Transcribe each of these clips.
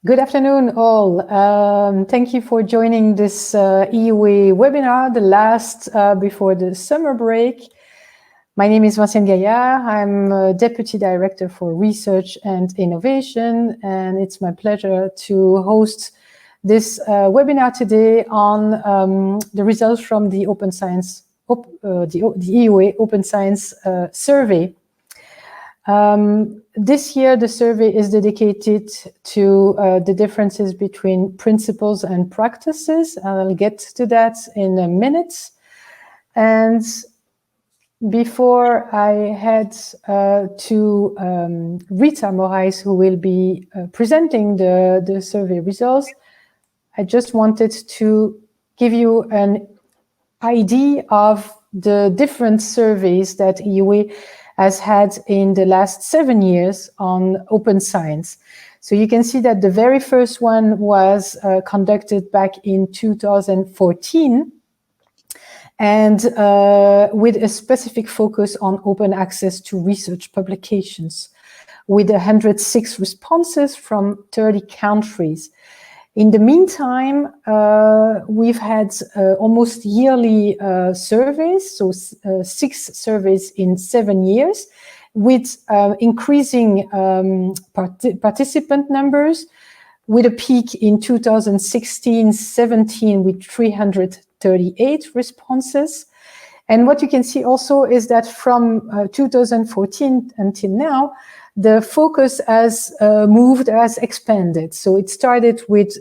Good afternoon, all. Thank you for joining this EUA webinar, the last before the summer break. My name is Martinez. I'm Deputy Director for Research and Innovation, and it's my pleasure to host this webinar today on the results from the Open Science, the EUA Open Science survey. This year, the survey is dedicated to the differences between principles and practices. I'll get to that in a minute. And before I head to Rita Moraes, who will be presenting the survey results, I just wanted to give you an idea of the different surveys that EUA has had in the last 7 years on open science. So you can see that the very first one was conducted back in 2014, and with a specific focus on open access to research publications, with 106 responses from 30 countries. In the meantime, we've had almost yearly surveys, so 6 surveys in 7 years, with increasing participant numbers, with a peak in 2016-17 with 338 responses. And what you can see also is that from 2014 until now, the focus has expanded. So it started with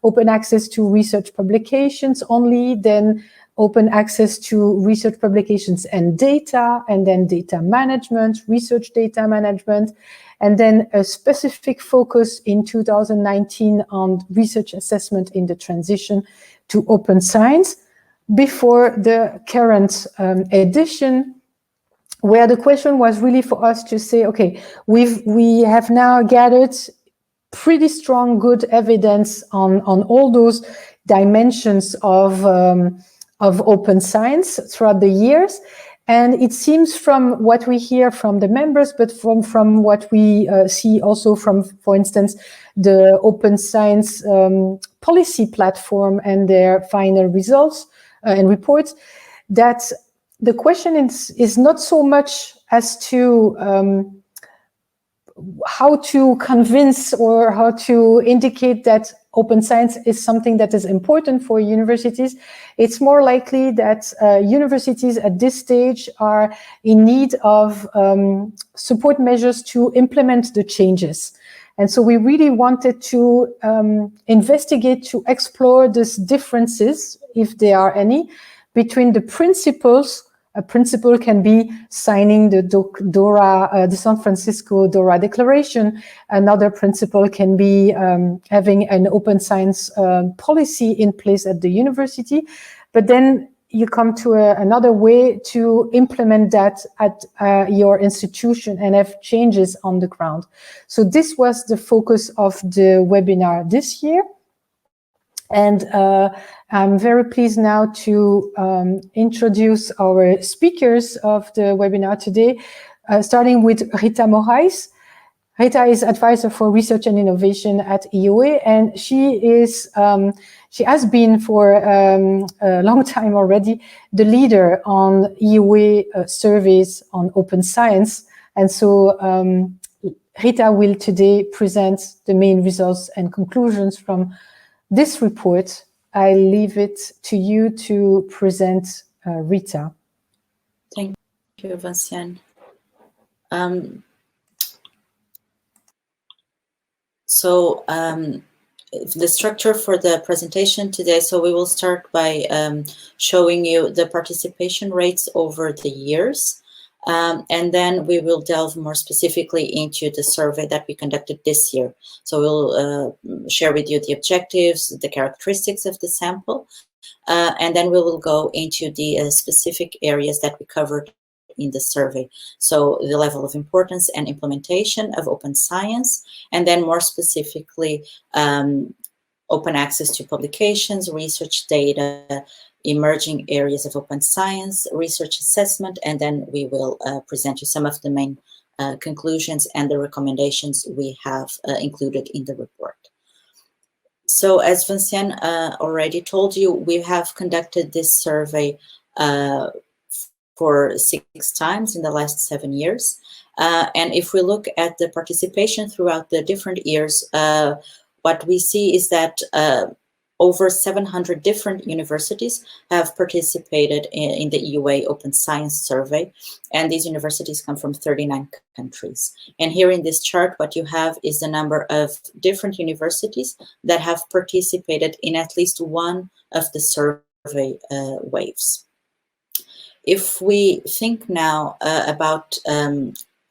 open access to research publications only, then open access to research publications and then data management, research data management, and then a specific focus in 2019 on research assessment in the transition to open science, before the current edition, where the question was really for us to say, okay, we have now gathered pretty strong, good evidence on all those dimensions of open science throughout the years. And it seems from what we hear from the members, but from what we see also from, for instance, the Open Science Policy Platform and their final results and reports, that the question is not so much as to how to convince or how to indicate that open science is something that is important for universities. It's more likely that universities at this stage are in need of support measures to implement the changes. And so we really wanted to investigate, to explore these differences, if there are any, between the principles. A principle can be signing the the San Francisco DORA Declaration. Another principle can be having an open science policy in place at the university. But then you come to another way to implement that at your institution and have changes on the ground. So this was the focus of the webinar this year. And I'm very pleased now to introduce our speakers of the webinar today, starting with Rita Moraes. Rita is advisor for research and innovation at EUA, and she has been for a long time already the leader on EUA surveys on open science. And so Rita will today present the main results and conclusions from this report. I leave it to you to present, Rita. Thank you, Vinciane. The structure for the presentation today, so we will start by showing you the participation rates over the years. And then we will delve more specifically into the survey that we conducted this year. So we'll share with you the objectives, the characteristics of the sample, and then we will go into the specific areas that we covered in the survey. So the level of importance and implementation of open science, and then more specifically, open access to publications, research data, emerging areas of open science, research assessment, and then we will present you some of the main conclusions and the recommendations we have included in the report. So as Vincent already told you, we have conducted this survey for 6 times in the last 7 years. And if we look at the participation throughout the different years, what we see is that over 700 different universities have participated in the EUA Open Science Survey, and these universities come from 39 countries. And here in this chart, what you have is the number of different universities that have participated in at least one of the survey waves. If we think now about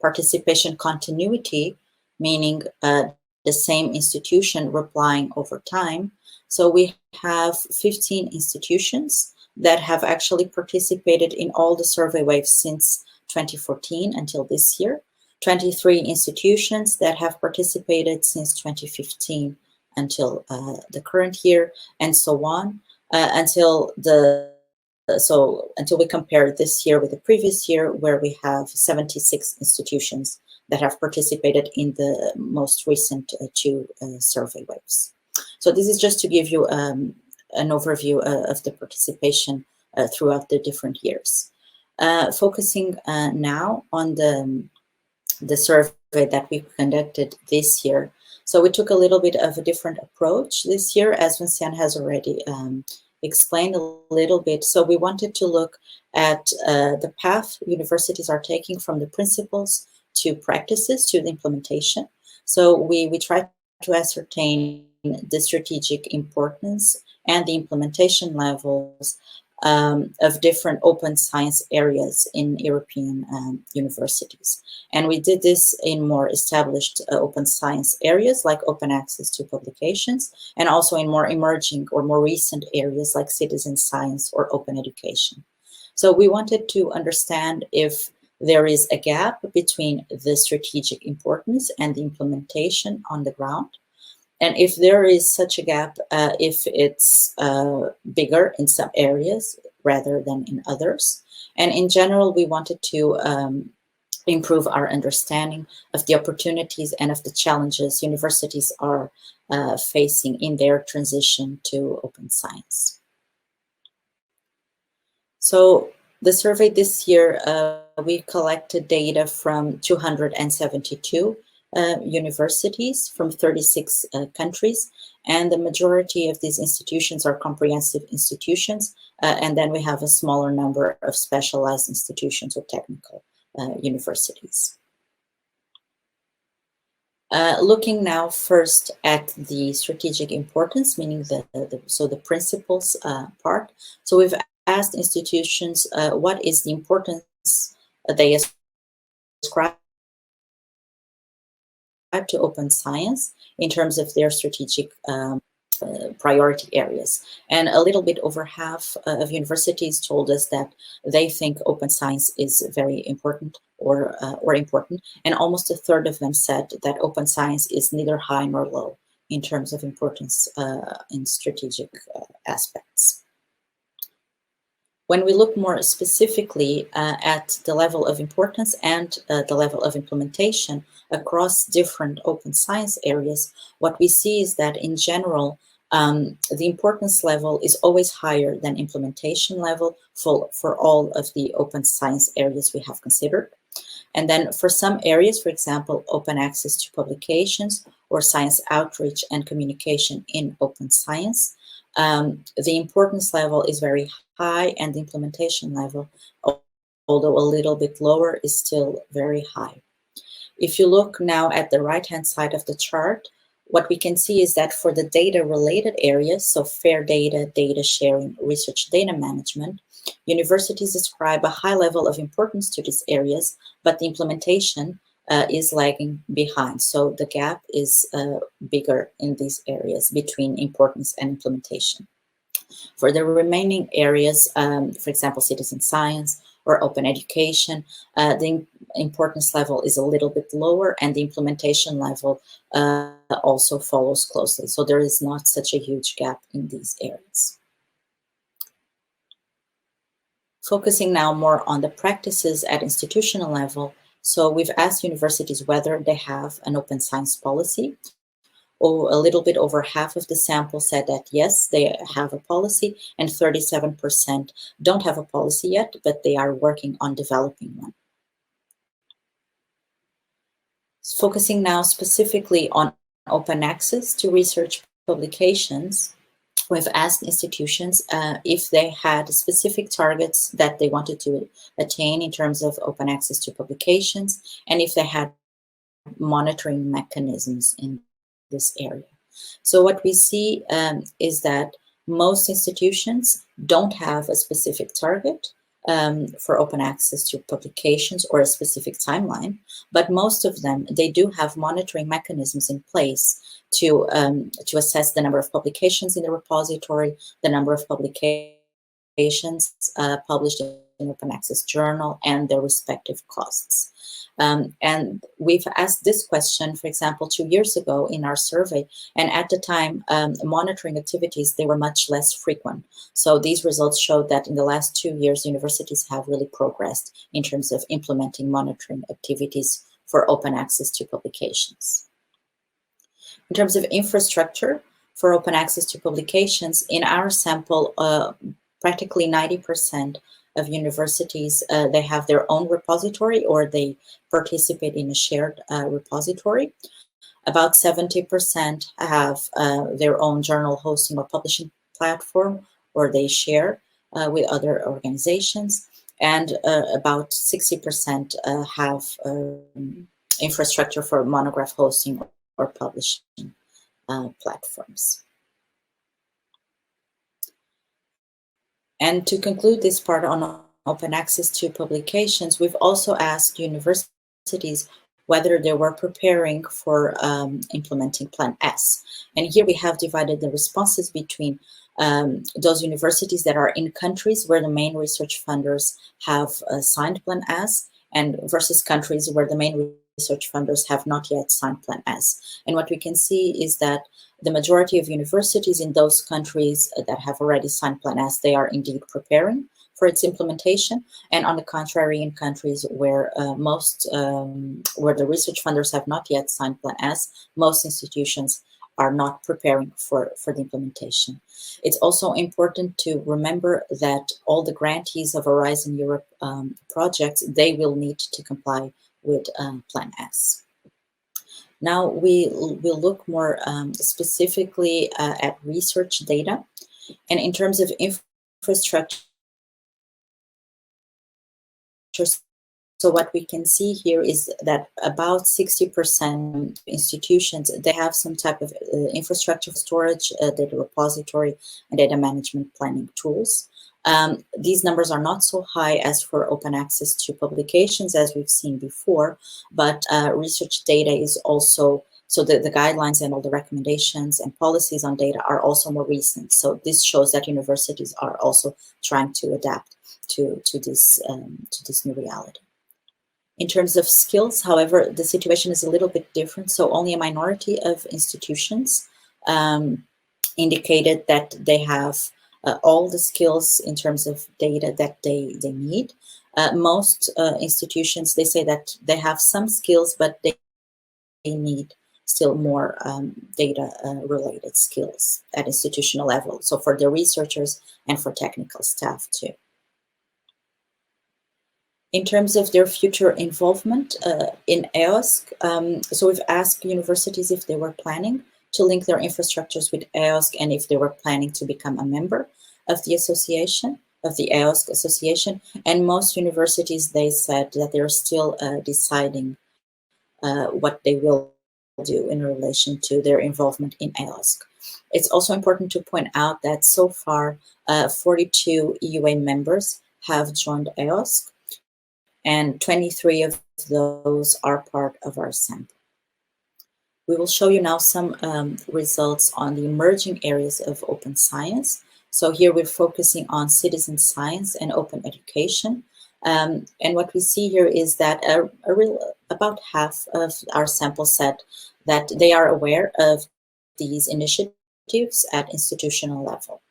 participation continuity, meaning the same institution replying over time, so we have 15 institutions that have actually participated in all the survey waves since 2014 until this year, 23 institutions that have participated since 2015 until the current year, and so on, until we compare this year with the previous year, where we have 76 institutions that have participated in the most recent 2 survey waves. So this is just to give you an overview of the participation throughout the different years. Focusing now on the survey that we conducted this year. So we took a little bit of a different approach this year, as Vincent has already explained a little bit. So we wanted to look at the path universities are taking from the principles to practices to the implementation. So we tried to ascertain the strategic importance and the implementation levels of different open science areas in European universities. And we did this in more established open science areas like open access to publications, and also in more emerging or more recent areas like citizen science or open education. So we wanted to understand if there is a gap between the strategic importance and the implementation on the ground. And if there is such a gap, if it's bigger in some areas rather than in others. And in general, we wanted to improve our understanding of the opportunities and of the challenges universities are facing in their transition to open science. So the survey this year, we collected data from 272 universities from 36 countries, and the majority of these institutions are comprehensive institutions, and then we have a smaller number of specialized institutions or technical universities. Looking now first at the strategic importance, meaning the principles part. So we've asked institutions what is the importance they ascribe to open science in terms of their strategic priority areas. And a little bit over half of universities told us that they think open science is very important or important, and almost a third of them said that open science is neither high nor low in terms of importance in strategic aspects. When we look more specifically at the level of importance and the level of implementation across different open science areas, what we see is that in general, the importance level is always higher than implementation level for all of the open science areas we have considered. And then for some areas, for example, open access to publications or science outreach and communication in open science, the importance level is very high, and the implementation level, although a little bit lower, is still very high. If you look now at the right-hand side of the chart, what we can see is that for the data-related areas, so fair data, data sharing, research data management, universities ascribe a high level of importance to these areas, but the implementation is lagging behind. So the gap is bigger in these areas between importance and implementation. For the remaining areas, for example, citizen science or open education, the importance level is a little bit lower, and the implementation level also follows closely. So there is not such a huge gap in these areas. Focusing now more on the practices at institutional level, So we've asked universities whether they have an open science policy. Or a little bit over half of the sample said that yes, they have a policy, and 37% don't have a policy yet, but they are working on developing one. Focusing now specifically on open access to research publications, we've asked institutions if they had specific targets that they wanted to attain in terms of open access to publications, and if they had monitoring mechanisms in this area. So what we see is that most institutions don't have a specific target for open access to publications or a specific timeline, but most of them, they do have monitoring mechanisms in place to assess the number of publications in the repository, the number of publications published in open access journal, and their respective costs. And we've asked this question, for example, 2 years ago in our survey, and at the time, monitoring activities, they were much less frequent. So these results showed that in the last 2 years, universities have really progressed in terms of implementing monitoring activities for open access to publications. In terms of infrastructure for open access to publications, in our sample, practically 90% of universities, they have their own repository or they participate in a shared repository. About 70% have their own journal hosting or publishing platform, or they share with other organizations. And about 60% have infrastructure for monograph hosting or publishing platforms. And to conclude this part on open access to publications, we've also asked universities whether they were preparing for implementing Plan S. And here we have divided the responses between those universities that are in countries where the main research funders have signed Plan S, and versus countries where the main research funders have not yet signed Plan S. And what we can see is that the majority of universities in those countries that have already signed Plan S, they are indeed preparing for its implementation. And on the contrary, in countries where where the research funders have not yet signed Plan S, most institutions are not preparing for the implementation. It's also important to remember that all the grantees of Horizon Europe projects, they will need to comply with Plan S. Now we will look more specifically at research data. And in terms of infrastructure, so what we can see here is that about 60% institutions, they have some type of infrastructure for storage, data repository, and data management planning tools. These numbers are not so high as for open access to publications, as we've seen before, but research data is also, so the guidelines and all the recommendations and policies on data are also more recent. So this shows that universities are also trying to adapt to this new reality. In terms of skills, however, the situation is a little bit different. So only a minority of institutions indicated that they have all the skills in terms of data that they need. Most institutions, they say that they have some skills, but they need still more data-related skills at institutional level. So for the researchers and for technical staff too. In terms of their future involvement in EOSC, so we've asked universities if they were planning to link their infrastructures with EOSC and if they were planning to become a member of the association, of the EOSC association. And most universities, they said that they're still deciding what they will do in relation to their involvement in EOSC. It's also important to point out that so far, 42 EUA members have joined EOSC, and 23 of those are part of our sample. We will show you now some results on the emerging areas of open science. So here we're focusing on citizen science and open education. And what we see here is that about half of our sample said that they are aware of these initiatives at institutional level.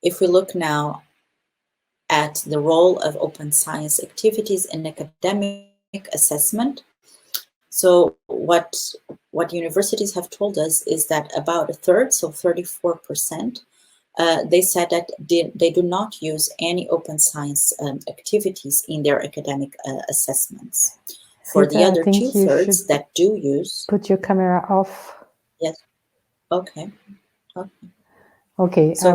If we look now at the role of open science activities in academic assessment. So what universities have told us is that about a third, so 34%, they said that they do not use any open science activities in their academic assessments. For Rita, the other I think you 2/3 should that do use... Put your camera off. Yes. Okay. Okay, So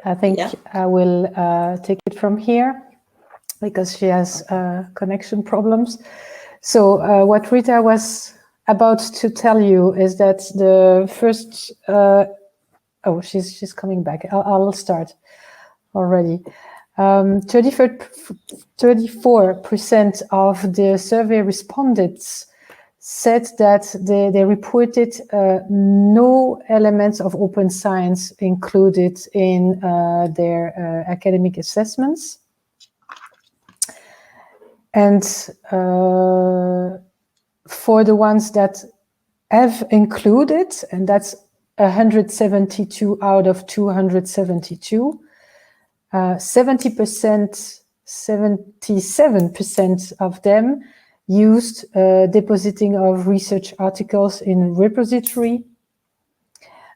I think I will take it from here because she has connection problems. So what Rita was about to tell you is that the first, oh, she's coming back. I'll start already. 34% of the survey respondents said that they reported no elements of open science included in their academic assessments. And for the ones that have included, and that's 172 out of 272, 77% of them used depositing of research articles in repository.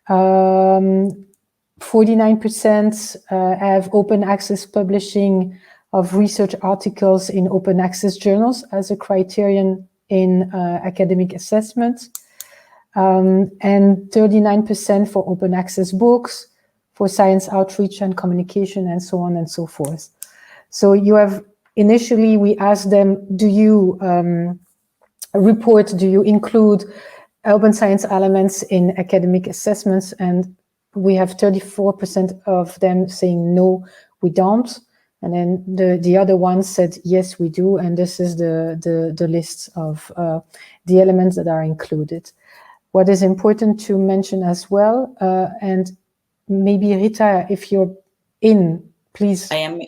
49% have open access publishing of research articles in open access journals as a criterion in academic assessment. And 39% for open access books, for science outreach and communication, and so on and so forth. So you have, initially we asked them, do you do you include open science elements in academic assessments? And we have 34% of them saying, no, we don't. And then the other ones said, yes, we do. And this is the list of the elements that are included. What is important to mention as well, and maybe Rita, if you're in, please. I am.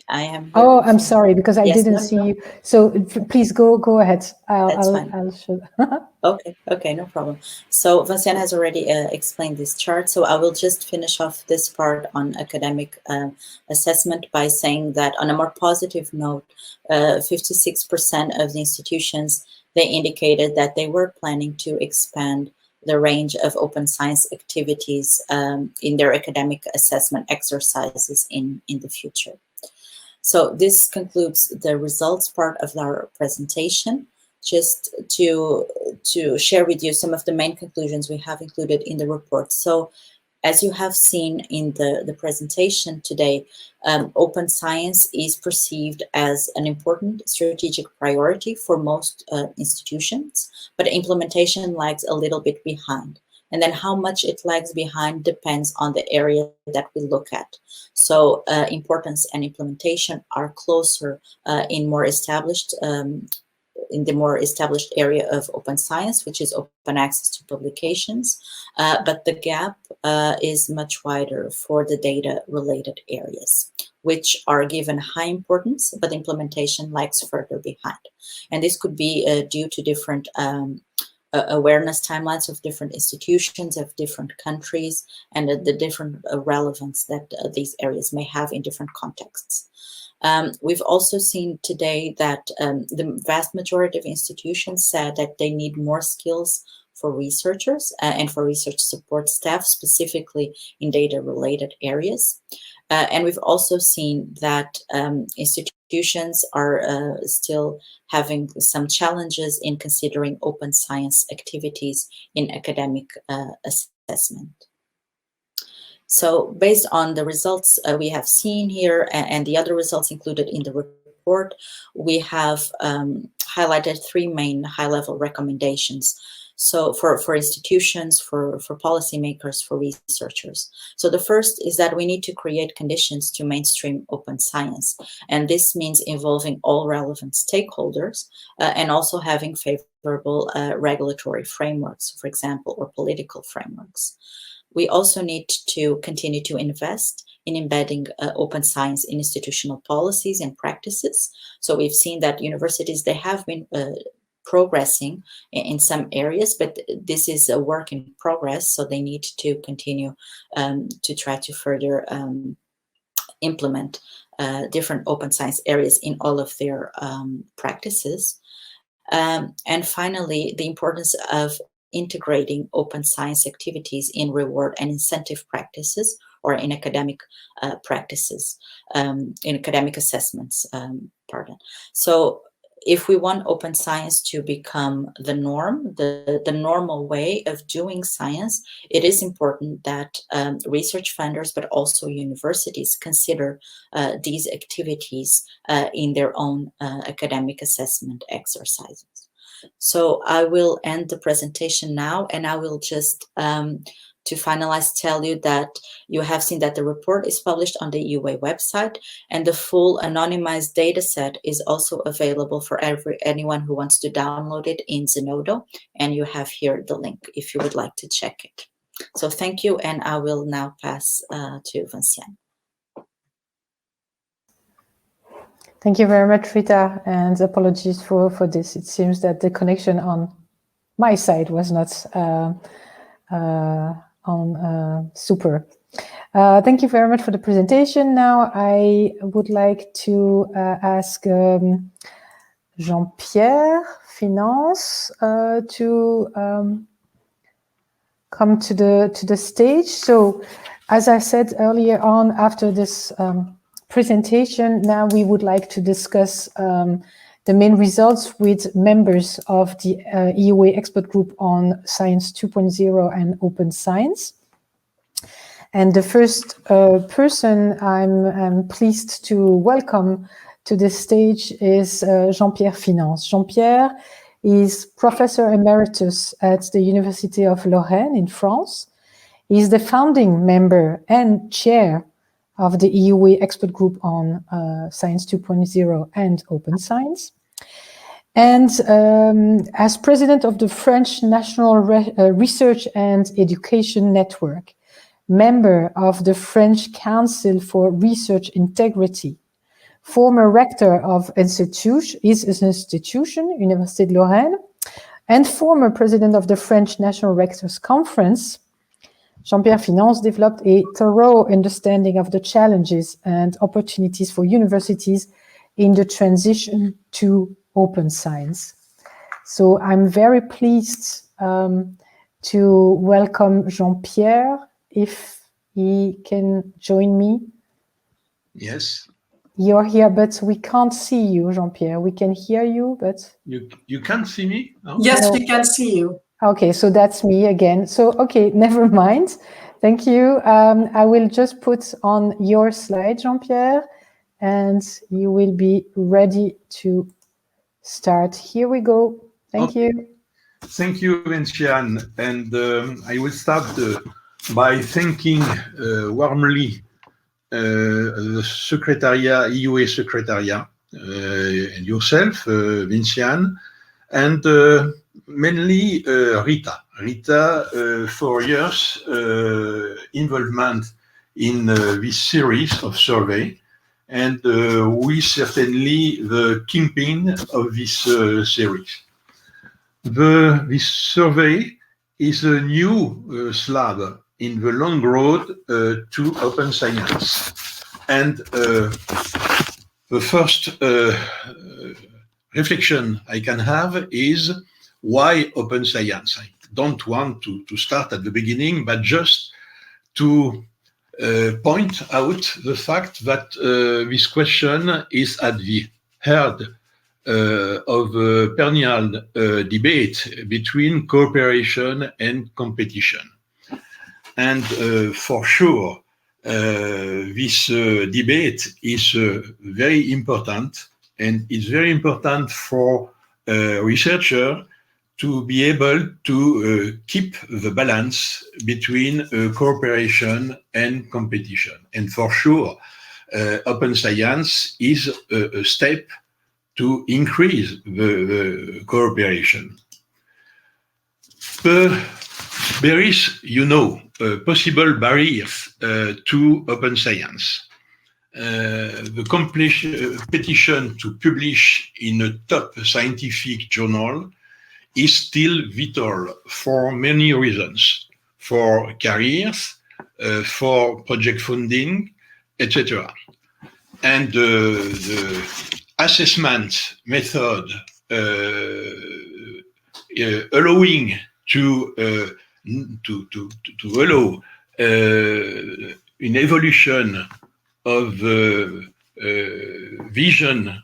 Oh, I'm sorry, because I didn't see you. So please go ahead. I'll show. Okay, no problem. So Vinciane has already explained this chart, so I will just finish off this part on academic assessment by saying that on a more positive note, 56% of the institutions, they indicated that they were planning to expand the range of open science activities in their academic assessment exercises in the future. So this concludes the results part of our presentation. Just to share with you some of the main conclusions we have included in the report. So as you have seen in the presentation today, open science is perceived as an important strategic priority for most institutions, but implementation lags a little bit behind. And then how much it lags behind depends on the area that we look at. So importance and implementation are closer in the more established area of open science, which is open access to publications, but the gap is much wider for the data-related areas, which are given high importance, but implementation lags further behind. And this could be due to different awareness timelines of different institutions, of different countries, and the different relevance that these areas may have in different contexts. We've also seen today that the vast majority of institutions said that they need more skills for researchers and for research support staff, specifically in data-related areas. And we've also seen that institutions are still having some challenges in considering open science activities in academic assessment. So based on the results we have seen here and the other results included in the report, we have highlighted three main high-level recommendations. So for institutions, for policymakers, for researchers. So the first is that we need to create conditions to mainstream open science. And this means involving all relevant stakeholders and also having favorable regulatory frameworks, for example, or political frameworks. We also need to continue to invest in embedding open science in institutional policies and practices. So we've seen that universities, they have been progressing in some areas, but this is a work in progress, so they need to continue to try to further implement different open science areas in all of their practices. And finally, the importance of integrating open science activities in reward and incentive practices, or in academic practices, in academic assessments, So if we want open science to become the norm, the normal way of doing science, it is important that research funders, but also universities, consider these activities in their own academic assessment exercises. So I will end the presentation now, and I will just, to finalize, tell you that you have seen that the report is published on the EUA website, and the full anonymized data set is also available for anyone who wants to download it in Zenodo, and you have here the link if you would like to check it. So thank you, and I will now pass to Vinciane. Thank you very much, Rita, and apologies for this. It seems that the connection on my side was not super. Thank you very much for the presentation. Now I would like to ask Jean-Pierre Finance to come to the stage. So, as I said earlier on, after this presentation, now we would like to discuss the main results with members of the EUA expert group on Science 2.0 and Open Science. And the first person I'm pleased to welcome to this stage is Jean-Pierre Finance. Jean-Pierre is Professor Emeritus at the University of Lorraine in France. He is the founding member and chair of the EUA expert group on Science 2.0 and Open Science. And as president of the French National Research and Education Network, member of the French Council for Research Integrity, former rector of his institution, Université de Lorraine, and former president of the French National Rectors Conference, Jean-Pierre Finance developed a thorough understanding of the challenges and opportunities for universities in the transition to open science. So I'm very pleased to welcome Jean-Pierre, if he can join me. Yes. You're here, but we can't see you, Jean-Pierre. We can hear you, but... You can't see me? No? Yes, No. we can see you. Okay, so that's me again. So, okay, never mind. Thank you. I will just put on your slide, Jean-Pierre, and you will be ready to start. Here we go. Thank you. Thank you, Vinciane. And I will start by thanking warmly the Secretariat, EUA Secretariat, and yourself, Vinciane, and mainly Rita. Rita, for years, involvement in this series of survey, and we certainly the kingpin of this series. This survey is a new slab in the long road to open science. And the first reflection I can have is why open science? I don't want to start at the beginning, but just to point out the fact that this question is at the heart of a perennial debate between cooperation and competition. And for sure, this debate is very important, and it's very important for a researcher to be able to keep the balance between cooperation and competition. And for sure, open science is a step to increase the cooperation. There is, possible barriers to open science. The competition to publish in a top scientific journal is still vital for many reasons, for careers, for project funding, etc. And the assessment method allowing to allow an evolution of vision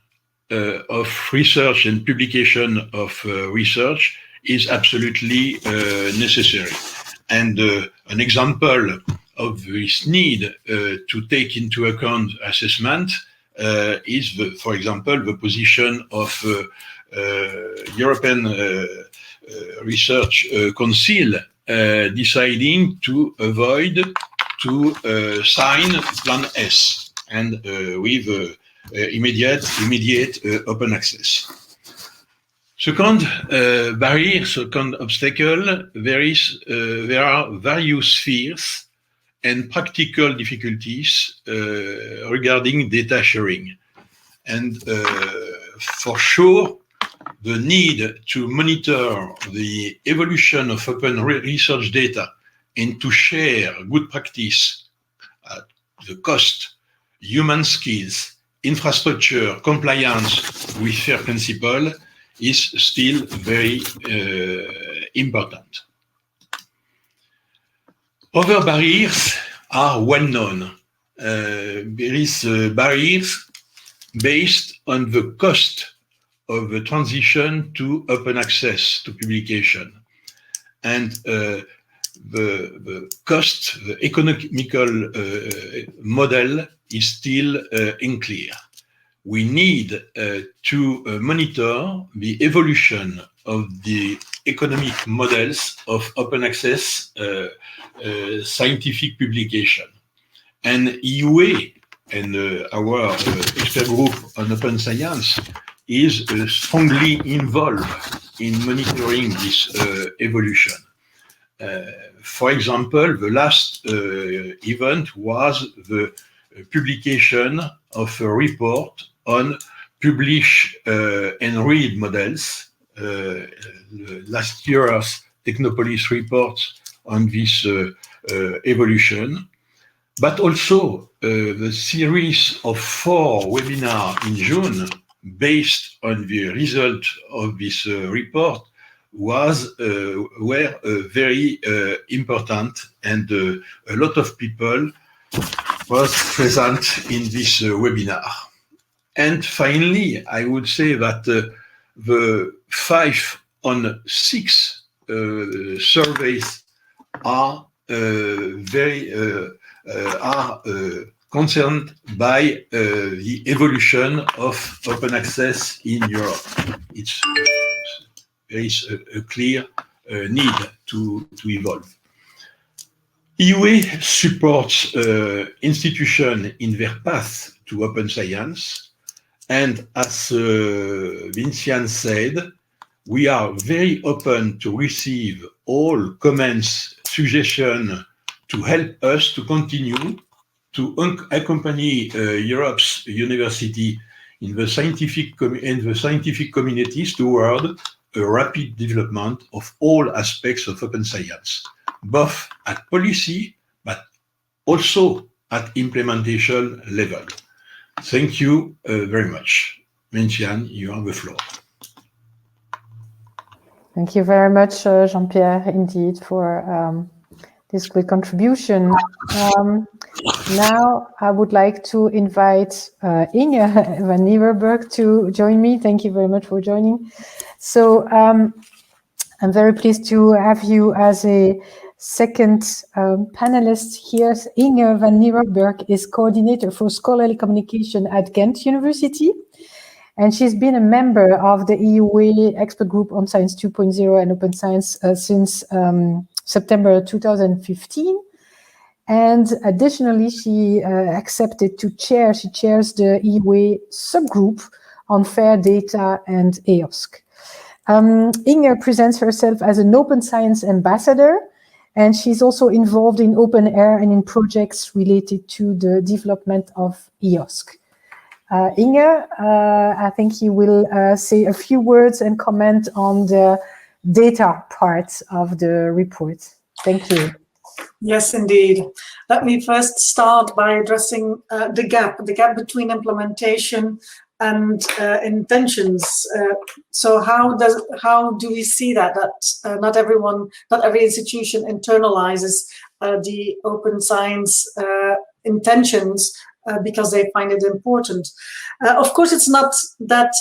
of research and publication of research is absolutely necessary. And an example of this need to take into account assessment is, for example, the position of European Research Council deciding to avoid to sign Plan S and with immediate open access. Second barrier, second obstacle, there are various fears and practical difficulties regarding data sharing. And for sure, the need to monitor the evolution of open research data and to share good practice at the cost, human skills, infrastructure, compliance with FAIR principle is still very important. Other barriers are well known. There is barriers based on the cost of the transition to open access to publication. And the cost, the economical model is still unclear. We need to monitor the evolution of the economic models of open access scientific publication. And EUA and our expert group on open science is strongly involved in monitoring this evolution. For example, the last event was the publication of a report on publish and read models. Last year's Technopolis report on this evolution, but also the series of 4 webinars in June based on the result of this report were very important, and a lot of people was present in this webinar. And finally, I would say that the 5 on 6 surveys are concerned by the evolution of open access in Europe. There is a clear need to evolve. EUA supports institutions in their path to open science, and as Vincian said, we are very open to receive all comments, suggestions to help us to continue to accompany Europe's university in the scientific communities toward a rapid development of all aspects of open science, both at policy, but also at implementation level. Thank you very much. Vincian, you have the floor. Thank you very much, Jean-Pierre, indeed, for this great contribution. Now I would like to invite Inge van Nierenberg to join me. Thank you very much for joining. So I'm very pleased to have you as a second panelist here. Inge van Nierenberg is coordinator for scholarly communication at Ghent University. And she's been a member of the EUA expert group on Science 2.0 and Open Science since September 2015. And additionally, she accepted to chair, she chairs the EUA subgroup on FAIR data and EOSC. Inge presents herself as an open science ambassador, and she's also involved in open air and in projects related to the development of EOSC. Inge, I think you will say a few words and comment on the data part of the report. Thank you. Yes, indeed. Let me first start by addressing the gap between implementation and intentions. So how do we see that not every institution internalizes the open science intentions because they find it important. Of course, it's not that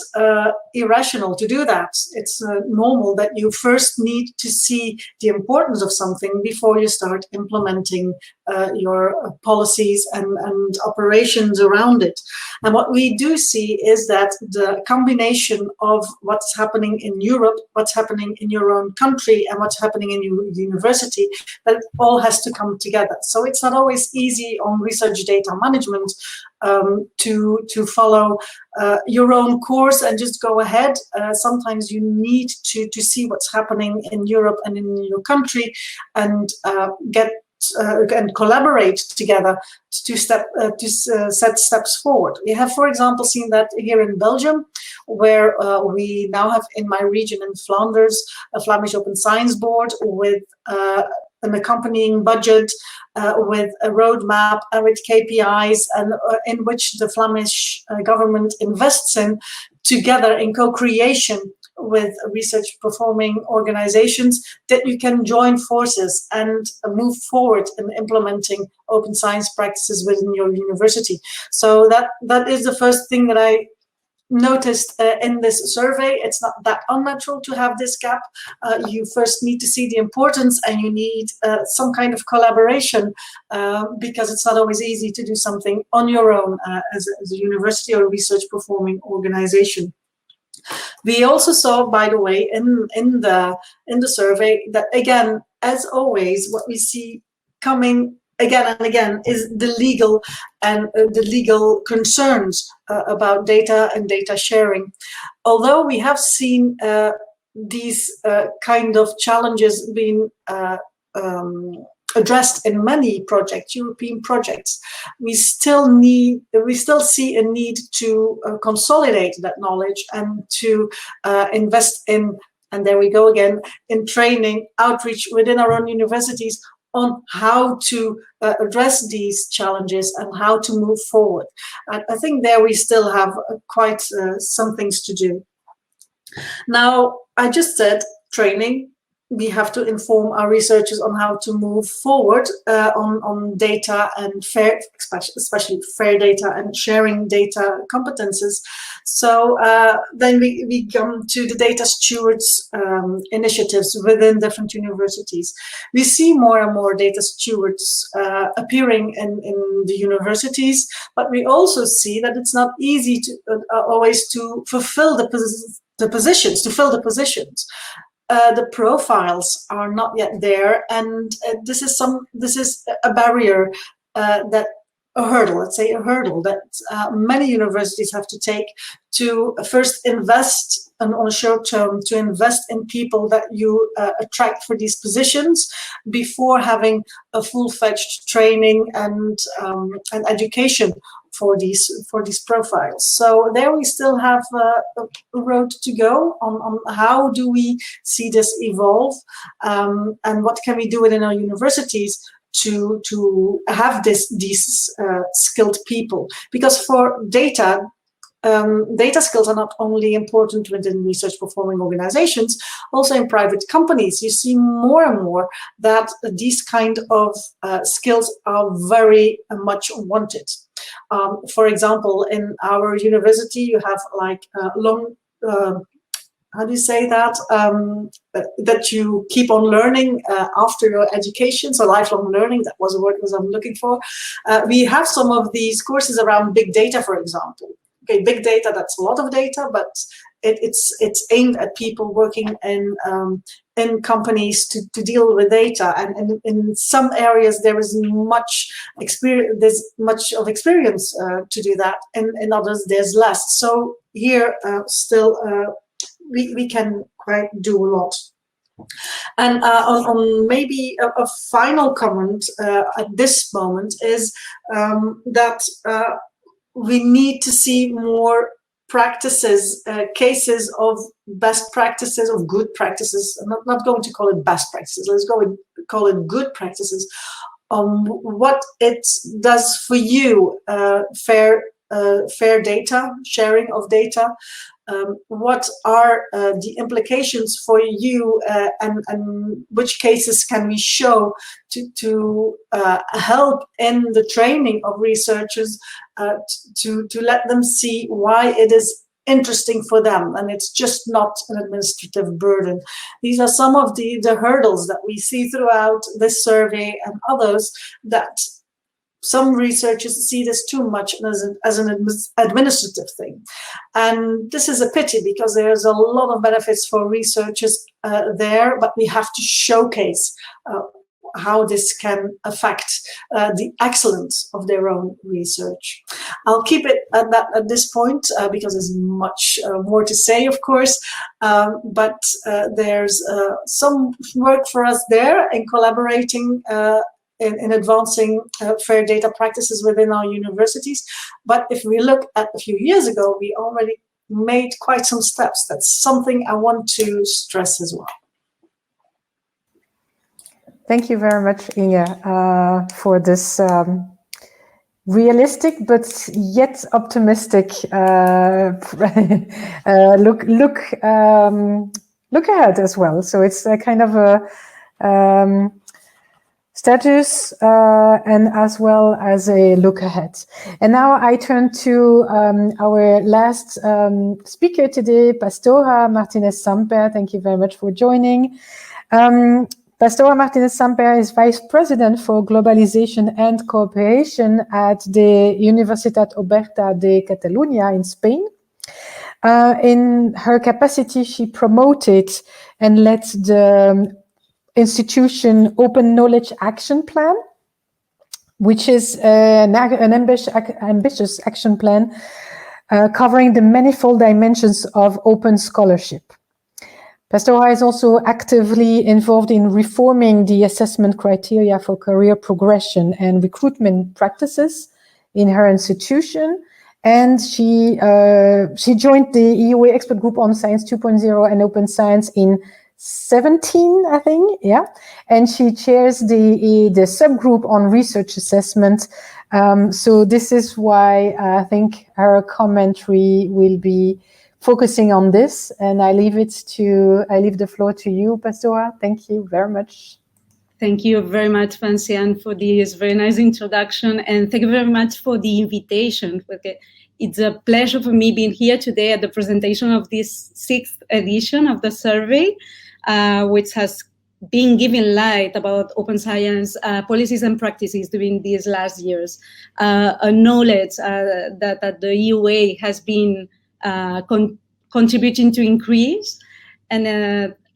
irrational to do that. It's normal that you first need to see the importance of something before you start implementing your policies and operations around it. And what we do see is that the combination of what's happening in Europe, what's happening in your own country, and what's happening in your university, that it all has to come together. So it's not always easy on research data management to follow your own course and just go ahead. Sometimes you need to see what's happening in Europe and in your country and and collaborate together to set steps forward. We have, for example, seen that here in Belgium, where we now have in my region in Flanders a Flemish Open Science Board with an accompanying budget, with a roadmap and with KPIs, and in which the Flemish government invests in together in co-creation with research performing organizations, that you can join forces and move forward in implementing open science practices within your university. So that is the first thing that I noticed in this survey. It's not that unnatural to have this gap. You first need to see the importance, and you need some kind of collaboration because it's not always easy to do something on your own as a university or a research performing organization. We also saw, by the way, in the survey that, again, as always, what we see coming again and again is the legal and the legal concerns about data and data sharing. Although we have seen these kind of challenges being addressed in many projects, European projects, we still see a need to consolidate that knowledge and to invest in, and there we go again, in training, outreach within our own universities on how to address these challenges and how to move forward. I think there we still have quite some things to do. Now, I just said training. We have to inform our researchers on how to move forward on data and fair, especially fair data and sharing data competences. So then we come to the data stewards initiatives within different universities. We see more and more data stewards appearing in the universities, but we also see that it's not easy to always to fulfill the positions. The profiles are not yet there, and this is a barrier, a hurdle that many universities have to take to first invest on a short term, to invest in people that you attract for these positions before having a full-fledged training and education for these profiles. So there we still have a road to go on how do we see this evolve, and what can we do within our universities to have these skilled people. Because for data skills are not only important within research performing organizations, also in private companies. You see more and more that these kind of skills are very much wanted. For example, in our university, you have like long, how do you say that? That you keep on learning after your education, so lifelong learning, that was the word I'm looking for. We have some of these courses around big data, for example. Okay, big data, that's a lot of data, but it's aimed at people working in companies to deal with data, and in some areas there is much experience. There's much of experience to do that, and in others there's less. So here still we can quite do a lot. And on maybe a final comment at this moment is that we need to see more practices, cases of best practices, of good practices. I'm not going to call it best practices. Let's go and call it good practices. What it does for you, fair fair data, sharing of data? What are the implications for you, and which cases can we show to help in the training of researchers to let them see why it is interesting for them and it's just not an administrative burden? These are some of the hurdles that we see throughout this survey and others, that some researchers see this too much as an administrative thing. And this is a pity, because there's a lot of benefits for researchers there, but we have to showcase how this can affect the excellence of their own research. I'll keep it at this point because there's much more to say, of course, but there's some work for us there in collaborating in advancing fair data practices within our universities. But if we look at a few years ago, we already made quite some steps. That's something I want to stress as well. Thank you very much, Inge, for this realistic but yet optimistic look ahead as well. So it's a kind of a status and as well as a look ahead. And now I turn to our last speaker today, Pastora Martinez Samper. Thank you very much for joining. Pastora Martinez Samper is Vice President for Globalization and Cooperation at the Universitat Oberta de Catalunya in Spain. In her capacity, she promoted and led the institution Open Knowledge Action Plan, which is an ambitious action plan covering the manifold dimensions of open scholarship. Pastora is also actively involved in reforming the assessment criteria for career progression and recruitment practices in her institution. And she joined the EUA Expert Group on Science 2.0 and Open Science in 2017, I think, yeah. And she chairs the subgroup on research assessment. So this is why I think her commentary will be focusing on this, and I leave the floor to you, Pastora. Thank you very much. Thank you very much, Franciane, for this very nice introduction, and thank you very much for the invitation. Okay. It's a pleasure for me being here today at the presentation of this 6th edition of the survey, which has been giving light about open science policies and practices during these last years. A knowledge that the EUA has been contributing to increase, and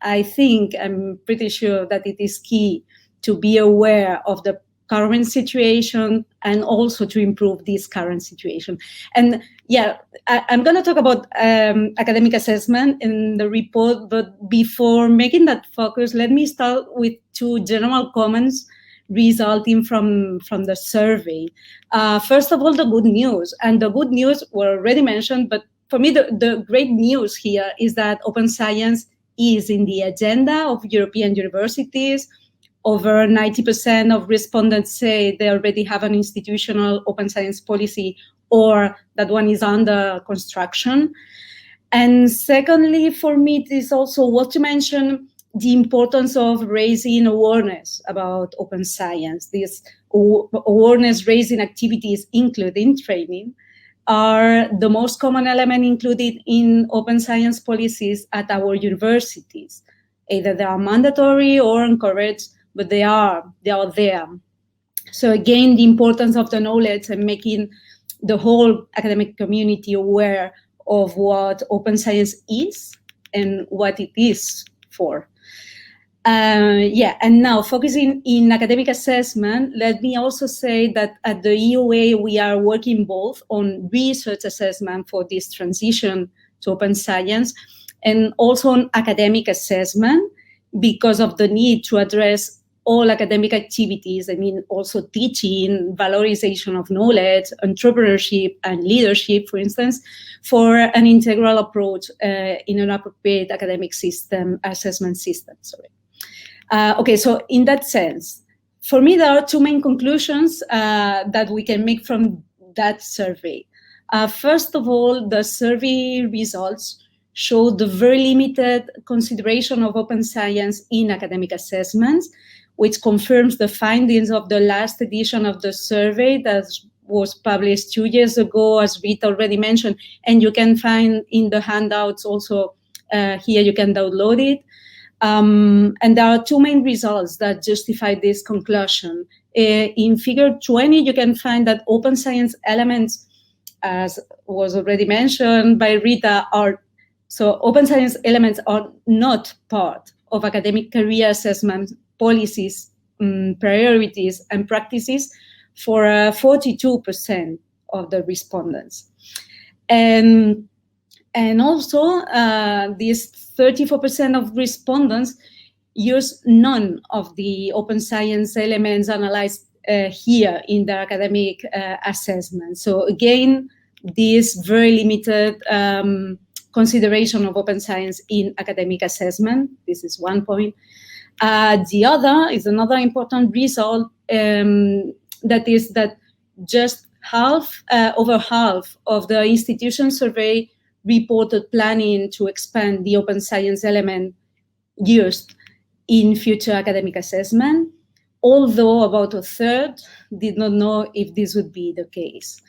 I'm pretty sure that it is key to be aware of the current situation and also to improve this current situation. And yeah, I'm going to talk about academic assessment in the report, but before making that focus, let me start with 2 general comments resulting from the survey. First of all, the good news, and the good news were already mentioned, but for me, the great news here is that open science is in the agenda of European universities. Over 90% of respondents say they already have an institutional open science policy or that one is under construction. And secondly, for me, it is also worth to mention the importance of raising awareness about open science. These awareness-raising activities, including training, are the most common element included in open science policies at our universities. Either they are mandatory or encouraged, but they are there. So again, the importance of the knowledge and making the whole academic community aware of what open science is and what it is for. And now focusing in academic assessment, let me also say that at the EUA, we are working both on research assessment for this transition to open science and also on academic assessment because of the need to address all academic activities. I mean, also teaching, valorization of knowledge, entrepreneurship, and leadership, for instance, for an integral approach in an appropriate academic system, assessment system, sorry. Okay, so in that sense, for me, there are 2 main conclusions that we can make from that survey. First of all, the survey results show the very limited consideration of open science in academic assessments, which confirms the findings of the last edition of the survey that was published 2 years ago, as Rita already mentioned, and you can find in the handouts also here, you can download it. And there are two main results that justify this conclusion. In figure 20, you can find that open science elements, as was already mentioned by Rita, open science elements are not part of academic career assessment policies, priorities, and practices for 42% of the respondents. And also, these 34% of respondents use none of the open science elements analyzed here in the academic assessment. So again, this very limited consideration of open science in academic assessment. This is one point. The other is another important result, that is that just over half of the institution survey reported planning to expand the open science element used in future academic assessment, although about a third did not know if this would be the case.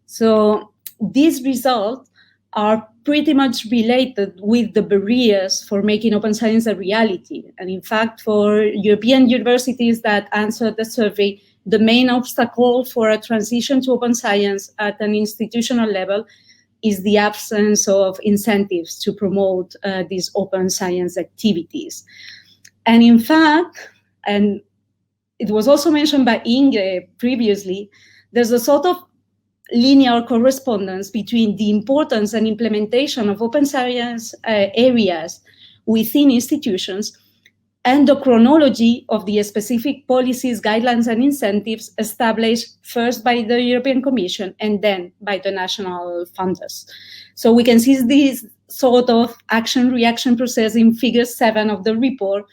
So these results are pretty much related with the barriers for making open science a reality. And in fact, for European universities that answered the survey, the main obstacle for a transition to open science at an institutional level is the absence of incentives to promote these open science activities. And in fact, and it was also mentioned by Inge previously, there's a sort of linear correspondence between the importance and implementation of open science areas within institutions and the chronology of the specific policies, guidelines, and incentives established first by the European Commission and then by the national funders. So we can see this sort of action-reaction process in figure 7 of the report,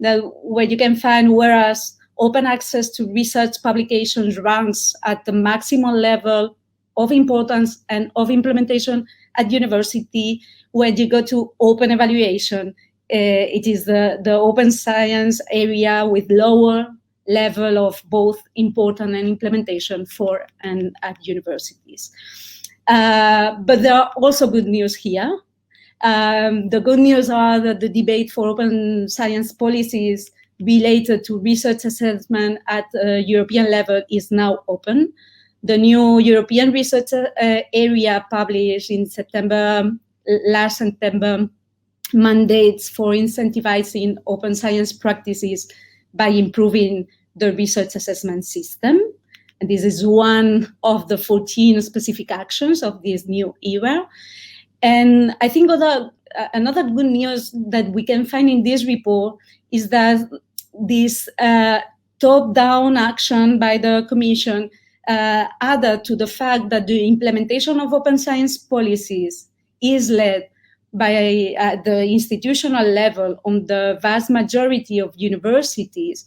where you can find whereas open access to research publications ranks at the maximum level of importance and of implementation at university, when you go to open evaluation, it is the open science area with lower level of both important and implementation for and at universities. But there are also good news here. The good news are that the debate for open science policies related to research assessment at European level is now open. The new European research area published in last September, mandates for incentivizing open science practices by improving the research assessment system. And this is one of the 14 specific actions of this new EUA. And I think another good news that we can find in this report is that this top-down action by the Commission added to the fact that the implementation of open science policies is led by the institutional level on the vast majority of universities.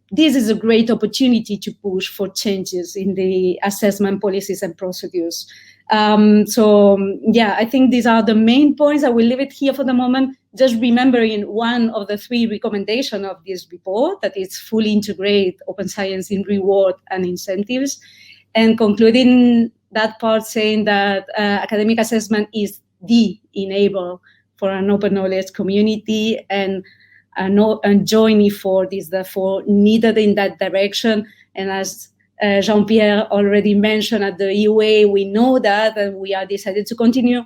This is a great opportunity to push for changes in the assessment policies and procedures. I think these are the main points. I will leave it here for the moment, just remembering one of the 3 recommendations of this report, that it's fully integrate open science in reward and incentives, and concluding that part saying that academic assessment is the enabler for an open knowledge community, and joint effort is therefore needed in that direction. And as Jean-Pierre already mentioned at the EUA, we know that, and we are decided to continue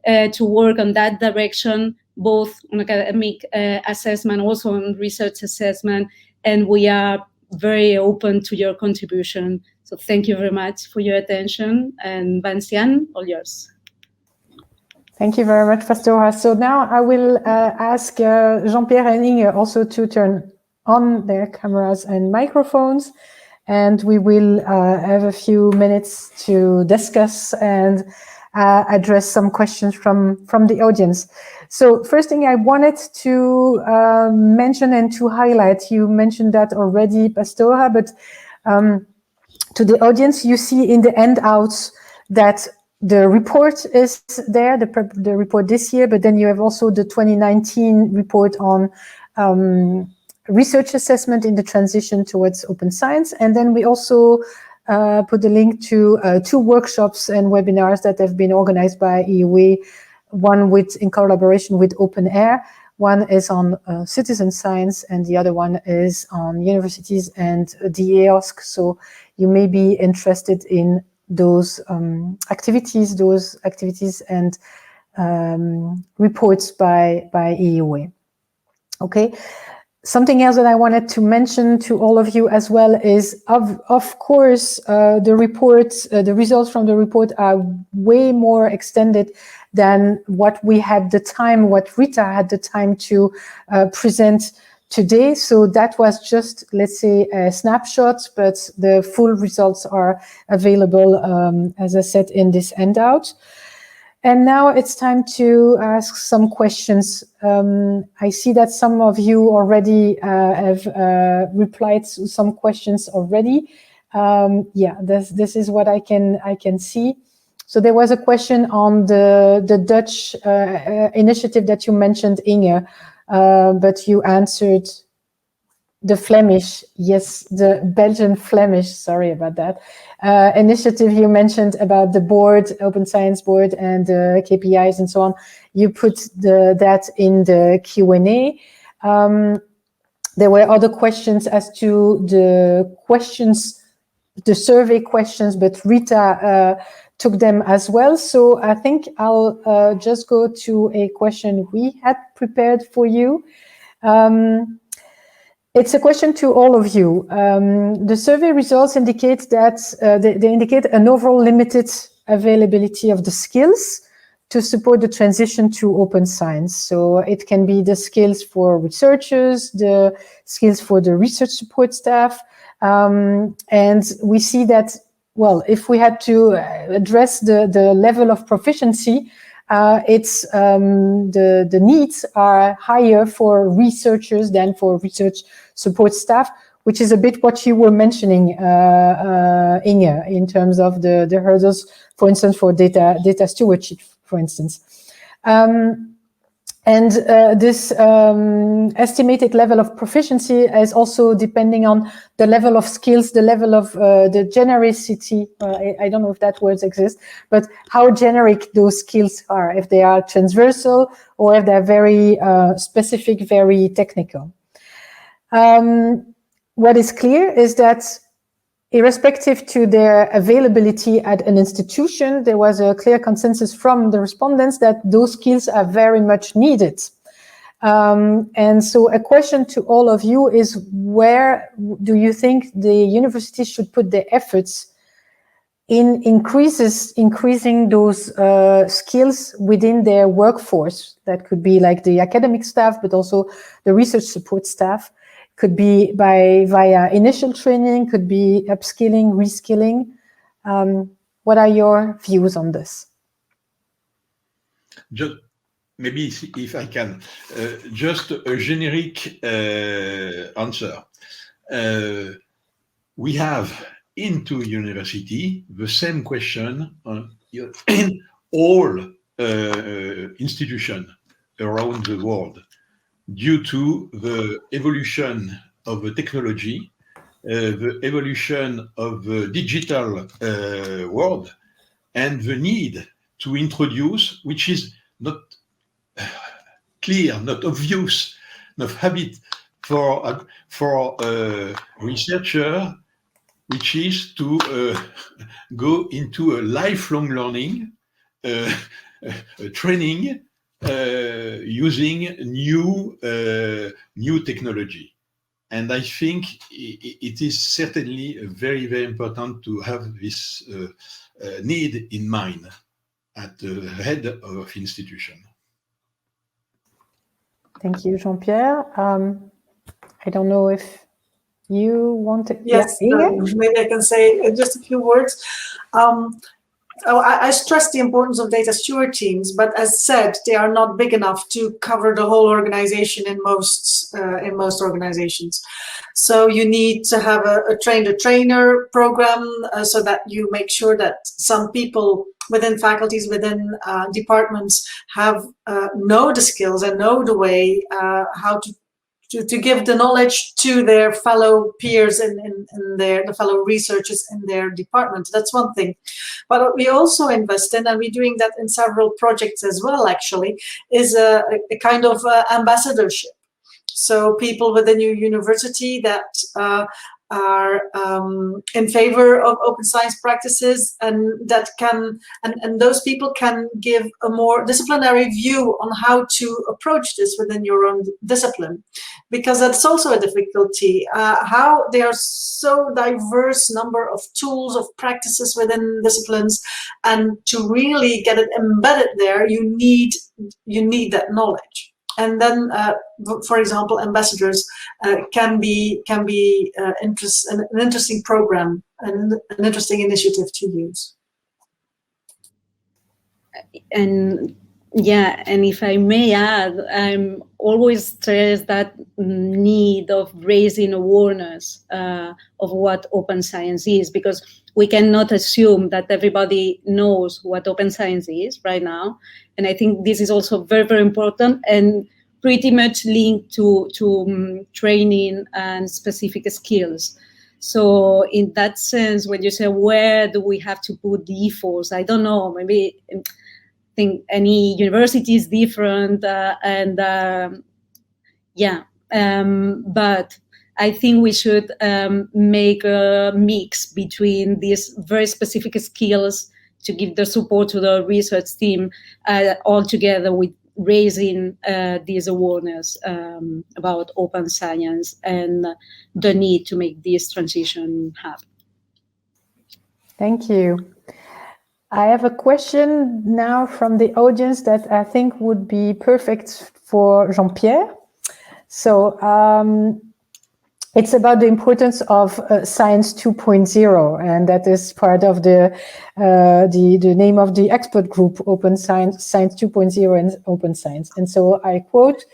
to work on that direction, both on academic assessment, also on research assessment, and we are very open to your contribution. So thank you very much for your attention, and Vinciane, all yours. Thank you very much, Pastora. So now I will ask Jean-Pierre and Inge also to turn on their cameras and microphones, and we will have a few minutes to discuss and address some questions from the audience. So first thing I wanted to mention and to highlight, you mentioned that already, Pastora, but to the audience, you see in the handouts that the report is there, the report this year, but then you have also the 2019 report on research assessment in the transition towards open science. And then we also put a link to 2 workshops and webinars that have been organized by EUA, one in collaboration with Open Air. One is on citizen science, and the other one is on universities and the EOSC. So you may be interested in those activities and reports by EUA. Okay. Something else that I wanted to mention to all of you as well is, of course, the reports, the results from the report are way more extended than what we had the time, what Rita had the time to present today. So that was just, let's say, a snapshot, but the full results are available, as I said, in this handout. And now it's time to ask some questions. I see that some of you already have replied to some questions already. Yeah, this is what I can see. So there was a question on the Dutch initiative that you mentioned, Inge, but you answered the Flemish, yes, the Belgian Flemish, sorry about that, initiative you mentioned about the board, Open Science Board, and KPIs and so on. You put that in the Q&A. There were other questions as to the questions, the survey questions, but Rita took them as well. So I think I'll just go to a question we had prepared for you. It's a question to all of you. The survey results indicate that they indicate an overall limited availability of the skills to support the transition to open science. So it can be the skills for researchers, the skills for the research support staff. And we see that, well, if we had to address the level of proficiency, it's the needs are higher for researchers than for research support staff, which is a bit what you were mentioning, Inge, in terms of the hurdles, for instance, for data stewardship, for instance. And this estimated level of proficiency is also depending on the level of skills, the level of the genericity. I don't know if that word exists, but how generic those skills are, if they are transversal or if they're very specific, very technical. What is clear is that irrespective to their availability at an institution, there was a clear consensus from the respondents that those skills are very much needed. And so a question to all of you is, where do you think the universities should put their efforts in increasing those skills within their workforce? That could be like the academic staff, but also the research support staff. Could be via initial training, could be upskilling, reskilling. What are your views on this? Just maybe if I can, just a generic answer. We have into university the same question in all institutions around the world. Due to the evolution of the technology, the evolution of the digital world, and the need to introduce, which is not clear, not obvious, not habit for a researcher, which is to go into a lifelong learning, training, using new technology. And I think it is certainly very, very important to have this need in mind at the head of institution. Thank you, Jean-Pierre. I don't know if you want to... Yes, maybe I can say just a few words. I stress the importance of data steward teams, but as said, they are not big enough to cover the whole organization in most organizations. So you need to have a train-the-trainer program so that you make sure that some people within faculties, within departments know the skills and know the way how to give the knowledge to their fellow peers and the fellow researchers in their department. That's one thing. But what we also invest in, and we're doing that in several projects as well, actually, is a kind of ambassadorship. So people within your university that are in favor of open science practices, and that can, and those people can give a more disciplinary view on how to approach this within your own discipline, because that's also a difficulty. How there are so diverse number of tools, of practices within disciplines, and to really get it embedded there, you need that knowledge. And then, for example, ambassadors can be an interesting program and an interesting initiative to use. And yeah, and if I may add, I'm always stressed that need of raising awareness of what open science is, because we cannot assume that everybody knows what open science is right now. And I think this is also very, very important and pretty much linked to training and specific skills. So in that sense, when you say, where do we have to put the efforts? I don't know, maybe I think any university is different but I think we should make a mix between these very specific skills to give the support to the research team all together with raising this awareness about open science and the need to make this transition happen. Thank you. I have a question now from the audience that I think would be perfect for Jean-Pierre. So it's about the importance of Science 2.0, and that is part of the name of the expert group, Open Science, Science 2.0 and Open Science. And so I quote,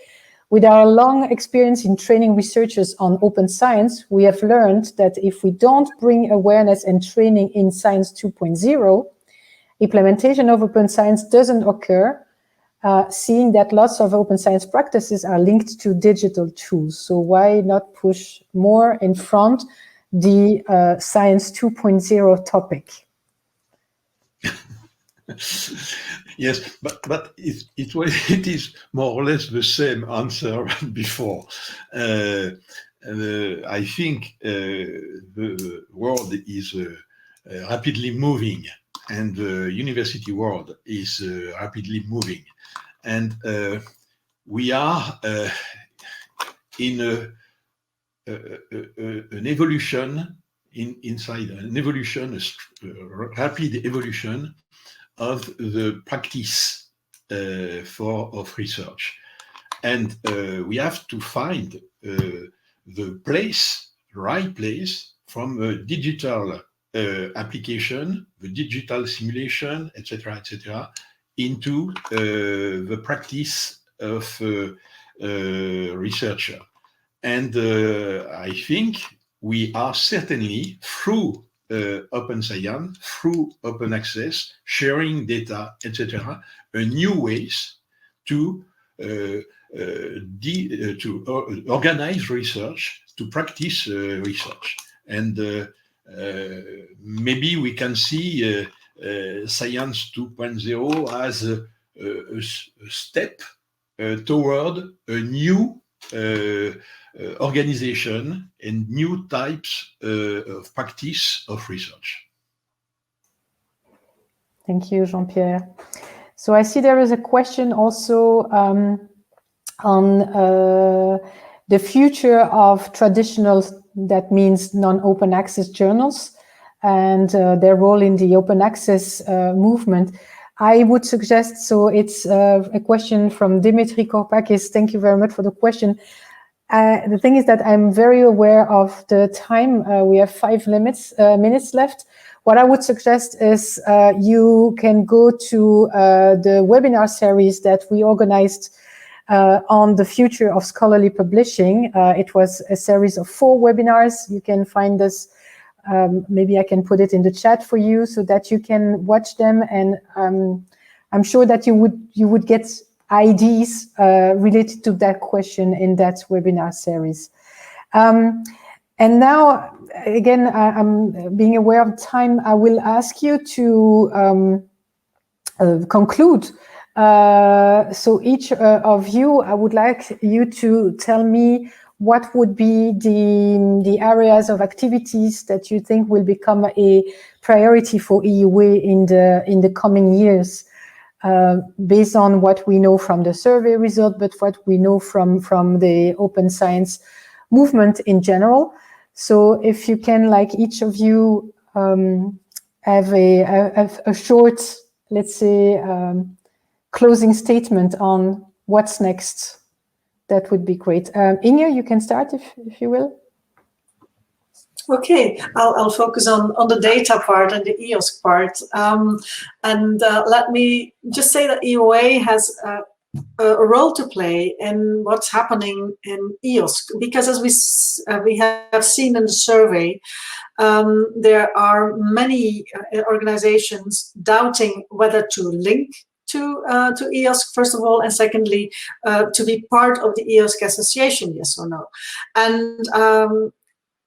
"With our long experience in training researchers on open science, we have learned that if we don't bring awareness and training in Science 2.0, implementation of open science doesn't occur, seeing that lots of open science practices are linked to digital tools. So why not push more in front the Science 2.0 topic?" Yes, but it is more or less the same answer before. I think the world is rapidly moving, and the university world is rapidly moving. And we are in an evolution, rapid evolution of the practice of research. And we have to find the right place from a digital application, the digital simulation, etc., into the practice of researcher. And I think we are certainly, through open science, through open access, sharing data, etc., a new ways to organize research, to practice research. And maybe we can see Science 2.0 as a step toward a new organization and new types of practice of research. Thank you, Jean-Pierre. So I see there is a question also on the future of traditional, that means non-open access journals, and their role in the open access movement. I would suggest, so it's a question from Dimitri Korpakis. Thank you very much for the question. the thing is that I'm very aware of the time. We have 5 minutes left. What I would suggest is you can go to the webinar series that we organized on the future of scholarly publishing. It was a series of 4 webinars. You can find this. Maybe I can put it in the chat for you so that you can watch them, and I'm sure that you would get ideas related to that question in that webinar series. And now, again, I'm being aware of time. I will ask you to conclude. So each of you, I would like you to tell me what would be the areas of activities that you think will become a priority for EUA in the coming years, based on what we know from the survey result, but what we know from the open science movement in general. So if you can, like each of you, have a short, let's say, closing statement on what's next, that would be great. Inge, you can start if you will. Okay, I'll focus on the data part and the EOSC part. Let me just say that EUA has a role to play in what's happening in EOSC, because as we have seen in the survey, there are many organizations doubting whether to link to EOSC, first of all, and secondly, to be part of the EOSC association, yes or no. And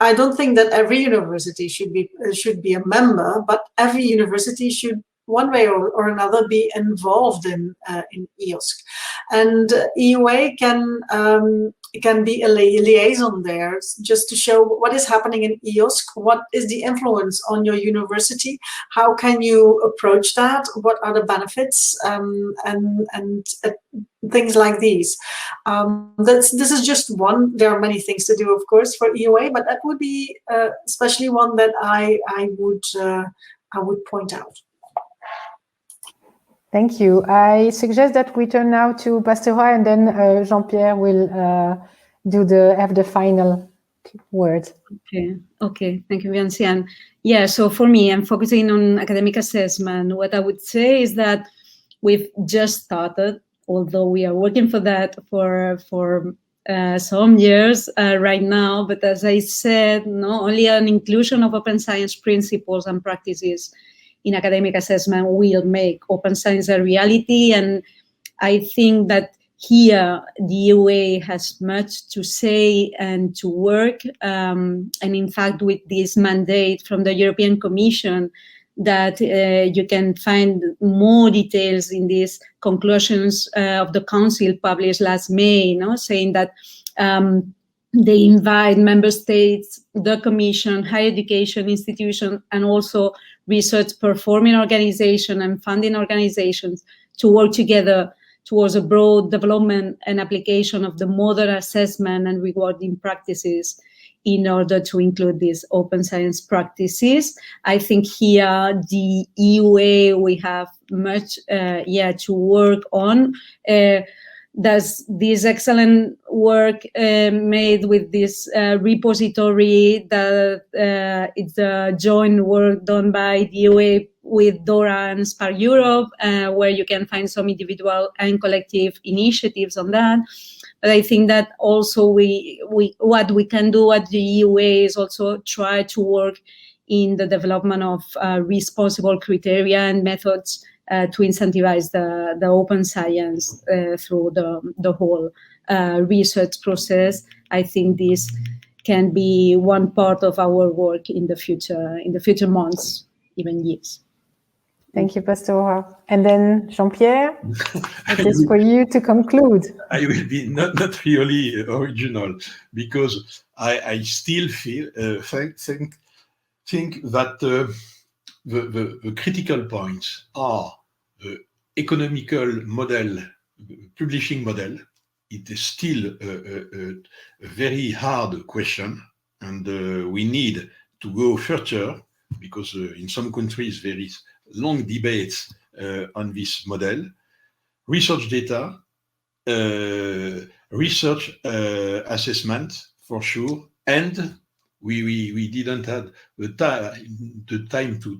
I don't think that every university should be a member, but every university should, one way or another, be involved in EOSC. And EUA can be a liaison there, just to show what is happening in EOSC, what is the influence on your university, how can you approach that, what are the benefits, and things like these. This is just one. There are many things to do, of course, for EUA, but that would be especially one that I would point out. Thank you. I suggest that we turn now to Pastora, and then Jean-Pierre will have the final word. Okay. Thank you, Vinciane. Yeah, so for me, I'm focusing on academic assessment. What I would say is that we've just started, although we are working for that for some years right now. But as I said, only an inclusion of open science principles and practices in academic assessment will make open science a reality. And I think that here the EUA has much to say and to work. And in fact, with this mandate from the European Commission, that you can find more details in these conclusions of the Council published last May, saying that they invite member states, the Commission, higher education institutions, and also research performing organizations and funding organizations to work together towards a broad development and application of the modern assessment and rewarding practices in order to include these open science practices. I think here the EUA, we have much to work on. There's this excellent work made with this repository that it's a joint work done by the EUA with DORA and SPAR Europe, where you can find some individual and collective initiatives on that. But I think that also what we can do at the EUA is also try to work in the development of responsible criteria and methods to incentivize the open science through the whole research process. I think this can be one part of our work in the future months, even years. Thank you, Pastora. And then Jean-Pierre, it is for you to conclude. I will be not really original, because I still feel think that the critical points are the economical model, publishing model. It is still a very hard question, and we need to go further, because in some countries there is long debates on this model. Research data, research assessment for sure, and we didn't have the time to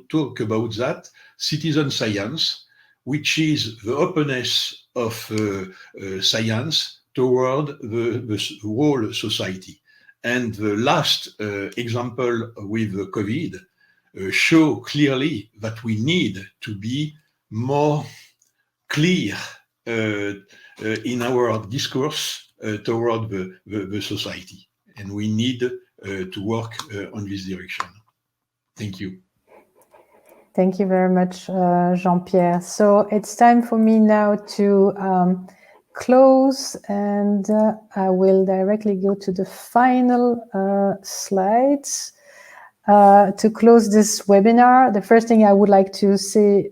talk about that, citizen science, which is the openness of science toward the whole society. And the last example with COVID show clearly that we need to be more clear in our discourse toward the society. And we need to work on this direction. Thank you. Thank you very much, Jean-Pierre. So it's time for me now to close, and I will directly go to the final slides. To close this webinar, the first thing I would like to say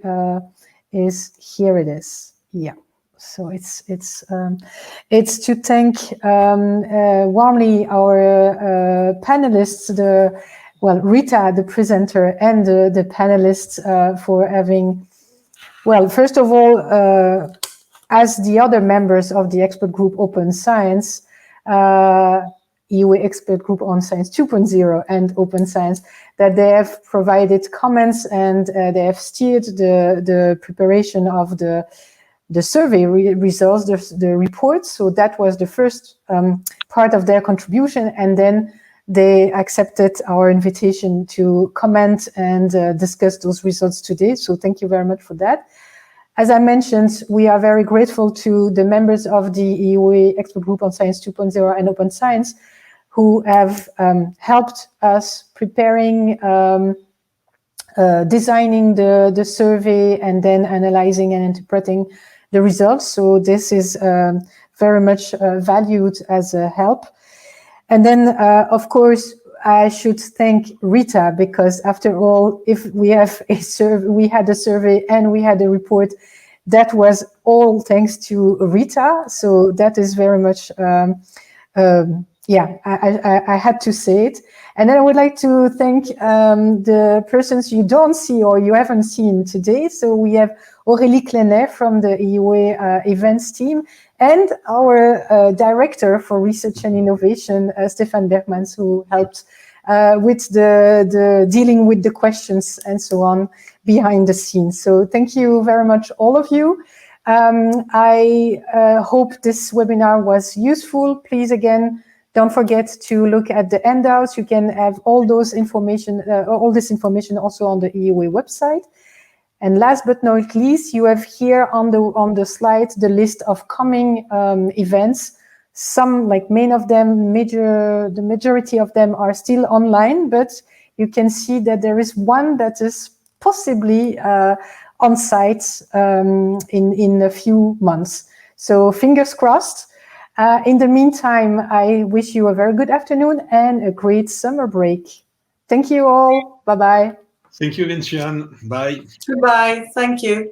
is, here it is. Yeah. So it's to thank warmly our panelists, Rita, the presenter, and the panelists for having, well, first of all, as the other members of the expert group Open Science, EUA Expert Group on Science 2.0 and Open Science, that they have provided comments and they have steered the preparation of the survey results, the reports. So that was the first part of their contribution, and then they accepted our invitation to comment and discuss those results today. So thank you very much for that. As I mentioned, we are very grateful to the members of the EUA Expert Group on Science 2.0 and Open Science who have helped us preparing, designing the survey, and then analyzing and interpreting the results. So this is very much valued as a help. And then, of course, I should thank Rita, because after all, if we have we had a survey and we had a report, that was all thanks to Rita. So that is very much, yeah, I had to say it. And then I would like to thank the persons you don't see or you haven't seen today. So we have Aurélie Clenet from the EUA events team, and our director for research and innovation, Stefan Bergmans, who helped with the dealing with the questions and so on behind the scenes. So thank you very much, all of you. I hope this webinar was useful. Please, again, don't forget to look at the handouts. You can have all those information, all this information also on the EUA website. And last but not least, you have here on the slide the list of coming events. Some, like many of them, the majority of them are still online, but you can see that there is one that is possibly on site in a few months. So fingers crossed. In the meantime, I wish you a very good afternoon and a great summer break. Thank you all. Bye-bye. Thank you, Vincian. Bye. Goodbye. Thank you.